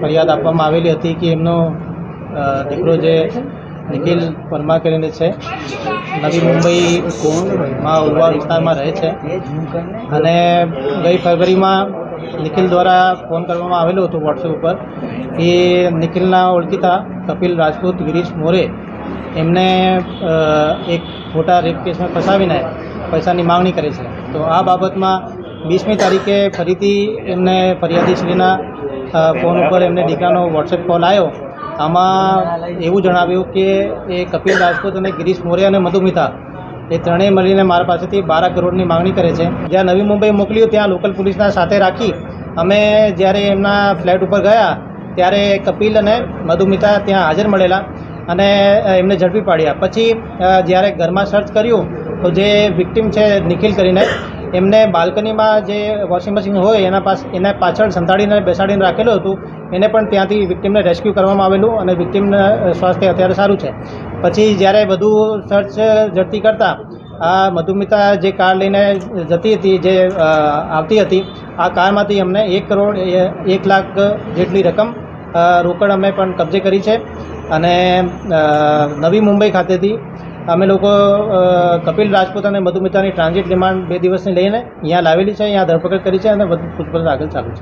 ફરિયાદ આપવામાં આવેલી હતી કે એમનો દીકરો જે નિખિલ પરમાર કરીને છે, નવી મુંબઈમાં ઉલવા વિસ્તારમાં રહે છે અને ગઈ ફેબ્રુઆરીમાં નિખિલ દ્વારા ફોન કરવામાં આવેલો હતો વોટ્સએપ ઉપર કે નિખિલના ઓળખીતા કપિલ રાજપૂત, ગિરીશ મોરે એમને એક ખોટા રેપ કેસમાં ફસાવીને પૈસાની માંગણી કરે છે. તો આ બાબતમાં 20મી તારીખે ફરીથી એમને ફરિયાદીશ્રીના ફોન ઉપર એમને દીકરાનો વોટ્સએપ કોલ આવ્યો. આમાં એવું જણાવ્યું કે એ કપિલ રાજપૂત અને ગિરીશ મોરે અને મધુમિતા એ ત્રણેય મળીને મારા પાસેથી 12 કરોડની માંગણી કરે છે. જ્યાં નવી મુંબઈ મોકલ્યું ત્યાં લોકલ પોલીસના સાથે રાખી અમે જ્યારે એમના ફ્લેટ ઉપર ગયા ત્યારે કપિલ અને મધુમિતા ત્યાં હાજર મળેલા અને એમને ઝડપી પાડ્યા. પછી જ્યારે ઘરમાં સર્ચ કર્યું તો જે વિક્ટિમ છે નિખિલ કરીને એમને બાલ્કનીમાં જે વોશિંગ મશીન હોય એના પાછળ સંતાડીને બેસાડીને રાખેલું હતું. એને પણ ત્યાંથી વિક્ટિમને રેસ્ક્યુ કરવામાં આવેલું અને વિક્ટિમના સ્વાસ્થ્ય અત્યારે સારું છે. પછી જ્યારે બધું સર્ચ ઝડપી કરતાં આ મધુમિતા જે કાર લઈને જતી હતી, જે આવતી હતી, આ કારમાંથી અમને 1 કરોડ 1 લાખ જેટલી રકમ રોકડ અમે પણ કબજે કરી છે. અને નવી મુંબઈ ખાતેથી અમે લોકો કપિલ રાજપૂત અને મધુમિતાની ટ્રાન્ઝિટ રિમાન્ડ 2 દિવસની લઈને અહીંયા લાવેલી છે. અહીંયા ધરપકડ કરી છે અને વધુ પૂછપરછ આગળ ચાલુ છે.